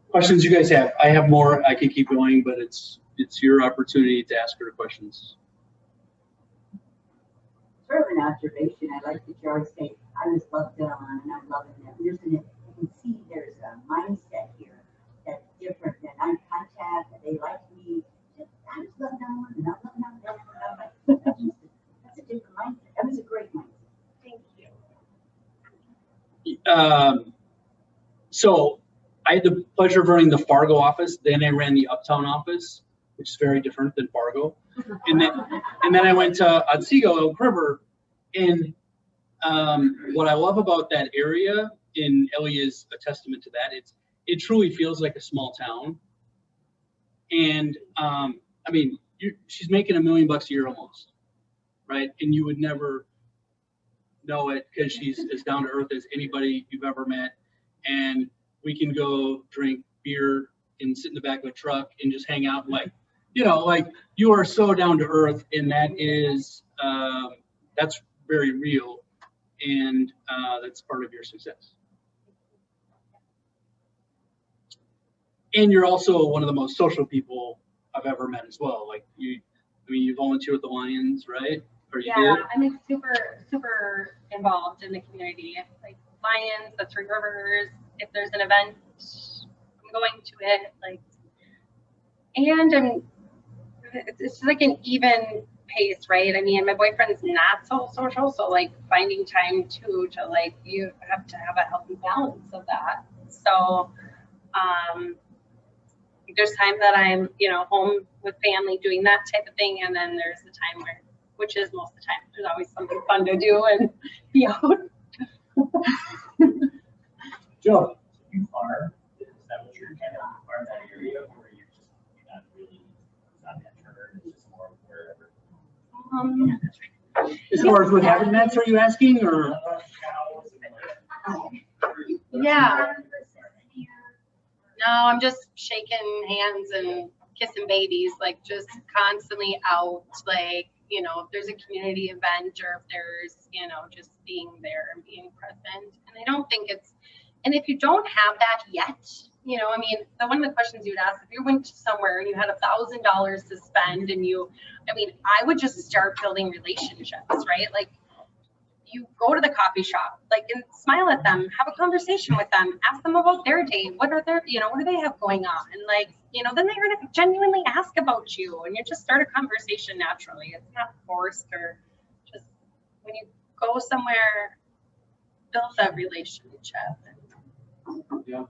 Questions you guys have? I have more. I could keep going, but it's your opportunity to ask her questions. Sort of an observation. I like that you always say, I just love Dylan and I'm loving them. You can see there's a mindset here that's different than I'm contact, and they like me. I just love Dylan and I'm loving them. I'm like, that's a different mindset. That was a great mindset. Thank you. So I had the pleasure of running the Fargo office. Then I ran the Uptown office, which is very different than Fargo. And then I went to Otsego, Elk River. And what I love about that area, and Ellie is a testament to that, it truly feels like a small town. And I mean, she's making $1 million a year almost, right? And you would never know it because she's as down to earth as anybody you've ever met. And we can go drink beer and sit in the back of a truck and just hang out. Like, like you are so down to earth, and that is, that's very real. And that's part of your success. And you're also one of the most social people I've ever met as well. Like you volunteer with the Lions, right? Or you Yeah, did? I'm like super involved in the community. Like Lions, the Three Rivers. If there's an event, I'm going to it. Like, and it's like an even pace, right? I mean, my boyfriend's not so social, so like finding time to like, you have to have a healthy balance of that. So there's time that I'm home with family doing that type of thing, and then there's the time where, which is most of the time, there's always something fun to do and be out. Joe. You farm, is that what you're kind of farm that area where you're not really, it's not that turn, it's just more wherever? As far as what habitats are you asking, or? Yeah. No, I'm just shaking hands and kissing babies, like just constantly out, like, if there's a community event or if there's, just being there and being present. And I don't think and if you don't have that yet, I mean, one of the questions you'd ask, if you went somewhere and you had $1,000 to spend and I would just start building relationships, right? Like you go to the coffee shop, like, and smile at them, have a conversation with them, ask them about their day. What are their, what do they have going on? And like, then they're going to genuinely ask about you, and you just start a conversation naturally. It's not forced, or just when you go somewhere, build that relationship. Yeah.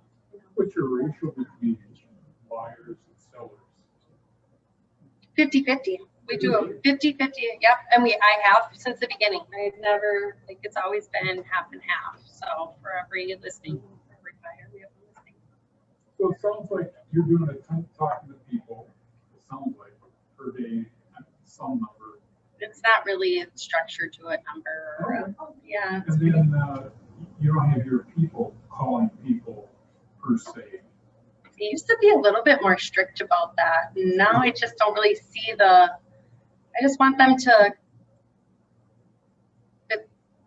What's your ratio between buyers and sellers? 50-50. We do a 50-50. Yep. And I have since the beginning. I've never, like, it's always been half and half. So for every listing, every buyer, we have a listing. So it sounds like you're doing a ton of talking to people. It sounds like per day, some number. It's not really a structure to a number. Or yeah. And then you don't have your people calling people per se. I used to be a little bit more strict about that. Now I just don't really see I just want them to,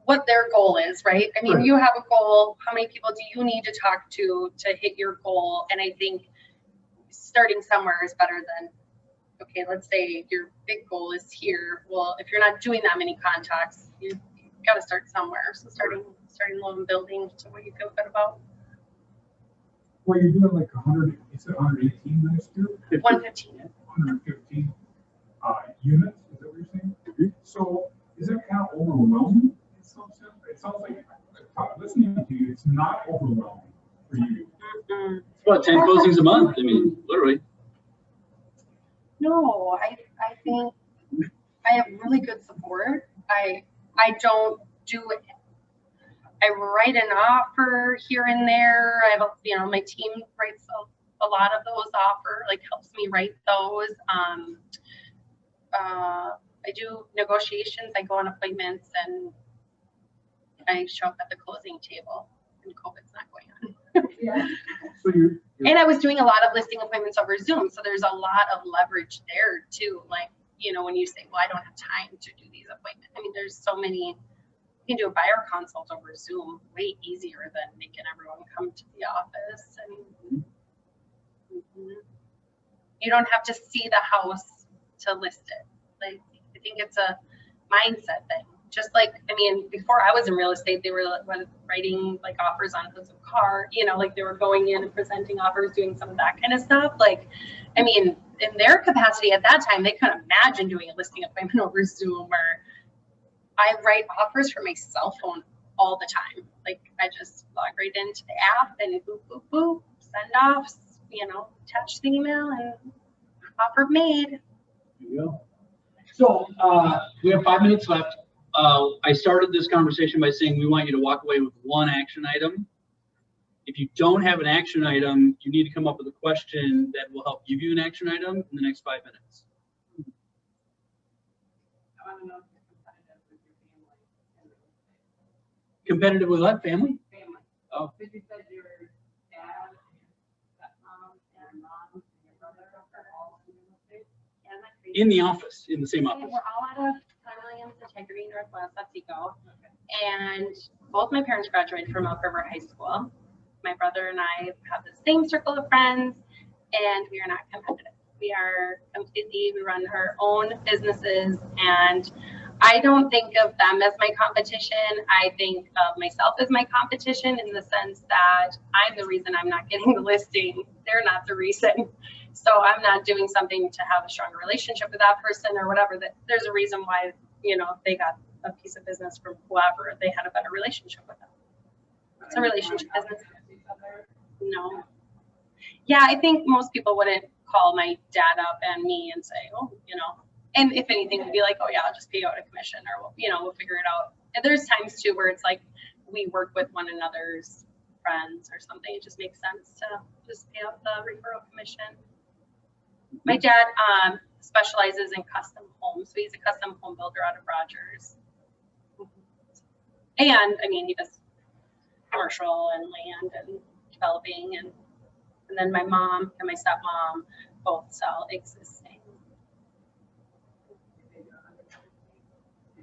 what their goal is, right? I mean, Right. You have a goal. How many people do you need to talk to hit your goal? And I think starting somewhere is better than, okay, let's say your big goal is here. Well, if you're not doing that many contacts, you've got to start somewhere. So starting low and building to what you feel good about. Well, you're doing like 100, you said 118 last year? 115. 115 units, is that what you're saying? So is it kind of overwhelming in some sense? It sounds like, listening to you, it's not overwhelming for you. Mm-mm. It's about 10 closings a month. I mean, literally. No, I think I have really good support. I don't do it. I write an offer here and there. I have, you know, my team writes a lot of those helps me write those. I do negotiations. I go on appointments and I show up at the closing table and COVID's not going on. Yeah. So you're And I was doing a lot of listing appointments over Zoom. So there's a lot of leverage there too. Like, you know, when you say, well, I don't have time to do these appointments. I mean, there's so many, you can do a buyer consult over Zoom way easier than making everyone come to the office. And you don't have to see the house to list it. Like, I think it's a mindset thing. Just like, I mean, before I was in real estate, they were writing like offers on hoods of car, you know, like they were going in and presenting offers, doing some of that kind of stuff. Like, I mean, in their capacity at that time, they couldn't imagine doing a listing appointment over Zoom. Or I write offers from my cell phone all the time. Like, I just log right into the app and boop, boop, boop, send off, you know, attach the email and offer made. There you go. So we have 5 minutes left. I started this conversation by saying we want you to walk away with one action item. If you don't have an action item, you need to come up with a question that will help give you an action item in the next 5 minutes. I want to know if you're competitive with your family and real estate. Competitive with what? Family? Family. Oh. Because you said your dad and stepmom and mom and your brother are all in real estate. And my In the office, in the same office. We're all out of Tom Williams, Integrity Northwest, Otsego. And both my parents graduated from Elk River High School. My brother and I have the same circle of friends, and we are not competitive. We run our own businesses, and I don't think of them as my competition. I think of myself as my competition in the sense that I'm the reason I'm not getting the listing. They're not the reason. So I'm not doing something to have a stronger relationship with that person or whatever. That there's a reason why, you know, they got a piece of business from whoever, they had a better relationship with them. It's a relationship business. No. Yeah, I think most people wouldn't call my dad up and me and say, oh, you know, and if anything, we'd be like, oh yeah, I'll just pay out a commission, or we'll, you know, we'll figure it out. And there's times too where it's like we work with one another's friends or something. It just makes sense to just pay out the referral commission. My dad specializes in custom homes, so he's a custom home builder out of Rogers. And I mean, he does commercial and land and developing, and then my mom and my stepmom both sell existing.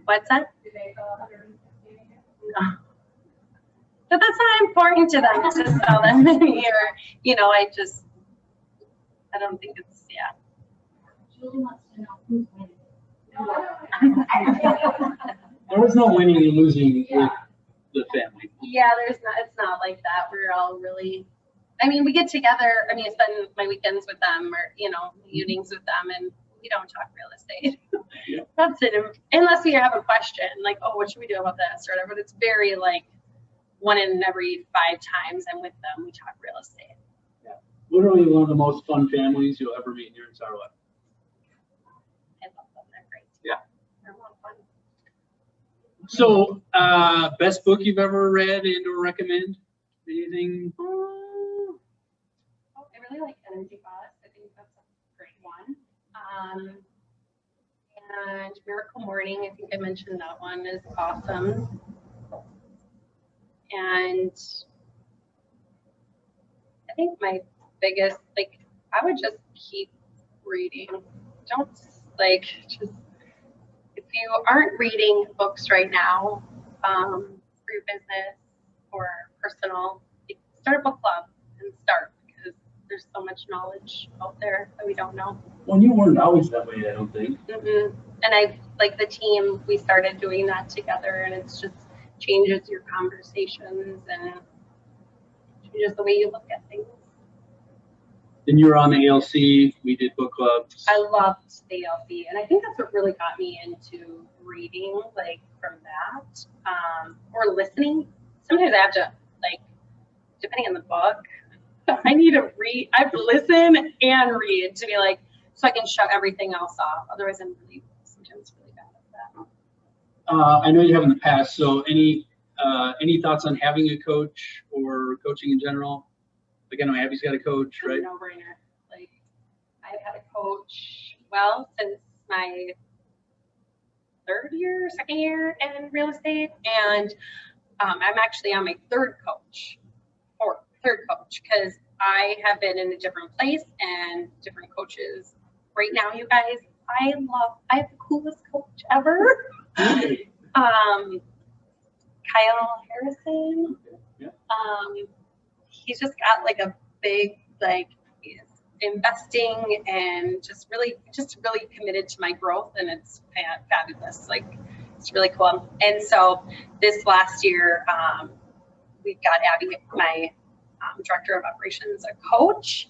What's that? Do they sell 150 again? No. But that's not important to them to sell them in a year. You know, I don't think it's, yeah. Julie wants to know who's winning. There was no winning and losing with the family. Yeah, it's not like that. We're all really, I mean, we get together. I mean, I spend my weekends with them, or, you know, evenings with them, and we don't talk real estate. Yeah. That's it. Unless we have a question, like, oh, what should we do about this, or whatever. But it's very like one in every 5 times I'm with them, we talk real estate. Yeah. Literally one of the most fun families you'll ever meet in your entire life. I love them. They're great. Yeah. They're a lot of fun. So, best book you've ever read and or recommend? Anything? Oh, I really like Energy Boss. I think that's a great one. And Miracle Morning, I think I mentioned that one, is awesome. And I think my biggest, like, I would just keep reading. Don't, like, just, if you aren't reading books right now for your business or personal, start a book club and start, because there's so much knowledge out there that we don't know. Well, you weren't always that way, I don't think. Mm-hmm. And I, like the team, we started doing that together, and it's just changes your conversations and changes the way you look at things. Then you were on the ALC. We did book clubs. I loved the ALC, and I think that's what really got me into reading, like from that, or listening. Sometimes I have to, like, depending on the book, I need to read. I have to listen and read to be like, so I can shut everything else off. Otherwise, I'm really sometimes really bad at that. I know you have in the past. So any thoughts on having a coach or coaching in general? Like I know Abby's got a coach, right? No brainer. Like I've had a coach, well, since my second year in real estate, and I'm actually on my third coach, because I have been in a different place and different coaches. Right now, you guys, I have the coolest coach ever. Kyle Harrison. Yeah. He's just got like a big, like, he's investing and just really committed to my growth, and it's fabulous. Like, it's really cool. And so this last year, we got Abby, my director of operations, a coach.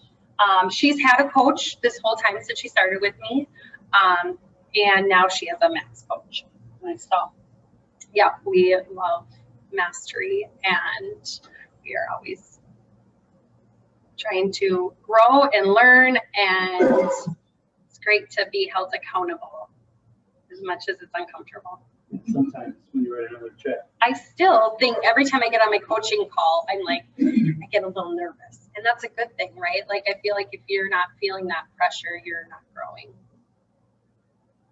She's had a coach this whole time since she started with me, and now she has a max coach. So, yeah, we love mastery, and we are always trying to grow and learn, and it's great to be held accountable as much as it's uncomfortable. Sometimes when you write another check. I still think every time I get on my coaching call, I'm like, I get a little nervous. And that's a good thing, right? Like, I feel like if you're not feeling that pressure, you're not growing.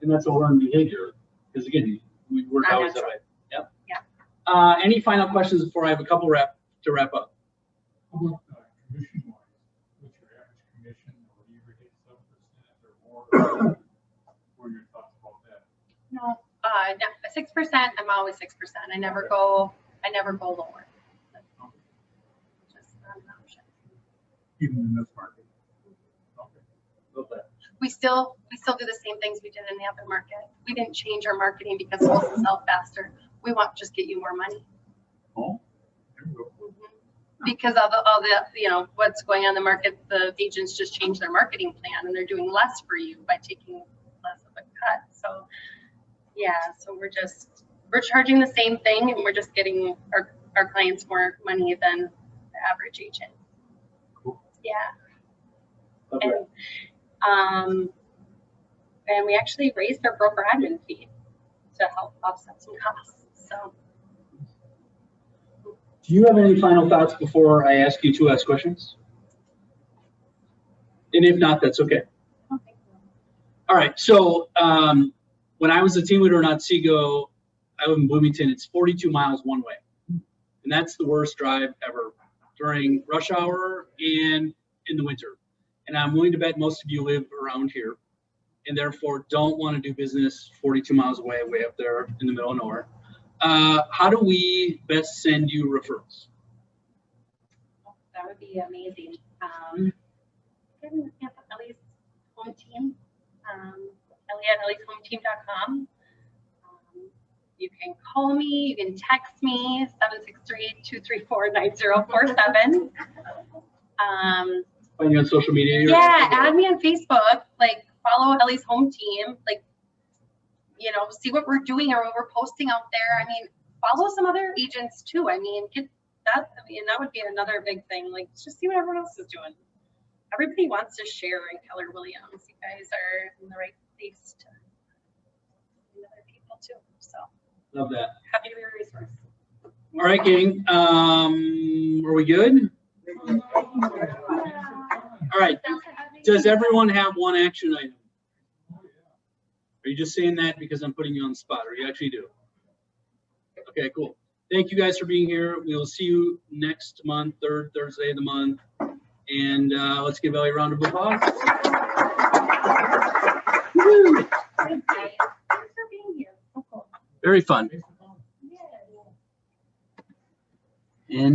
And that's a learned behavior. Because again, we're Not always that natural. way. Yep. Yeah. Any final questions before I have a couple to wrap up? How about commission wise? What's your average commission, or do you ever hit 7% or more? What are your thoughts about that? No, 6%. I'm always 6%. I never go lower. Just not an option. Even in this market? Okay. Love that. We still do the same things we did in the other market. We didn't change our marketing because it will sell faster. We want to just get you more money. Oh, there we go. Because of all the what's going on in the market, the agents just changed their marketing plan and they're doing less for you by taking less of a cut. So yeah, so we're charging the same thing, and we're just getting our clients more money than the average agent. Cool. Yeah. Love And that. and we actually raised our broker admin fee to help offset some costs. So Do you have any final thoughts before I ask you to ask questions? And if not, that's okay. okay. All right. So when I was a team leader in Otsego, I live in Bloomington. It's 42 miles one way. And that's the worst drive ever during rush hour and in the winter. And I'm willing to bet most of you live around here and therefore don't want to do business 42 miles away, way up there in the middle of nowhere. How do we best send you referrals? That would be amazing. Ellie's home team, Ellie at ellieshometeam.com. You can call me, you can text me, 763-234-9047. Find you on social media? Yeah, add me on Facebook, like follow Ellie's home team, like, see what we're doing or what we're posting out there. I mean, follow some other agents too. I mean, that would be another big thing. Like, just see what everyone else is doing. Everybody wants to share in Keller Williams. You guys are in the right place to meet other people too. So Love that. happy to be a resource. All right, gang. Are we good? All right. Does everyone have one action item? Are you just saying that because I'm putting you on the spot, or you actually do? Okay, cool. Thank you guys for being here. We will see you next month, third Thursday of the month. And let's give Ellie a round of applause. Woo! Thanks for being here. So cool. Very fun. Yeah. And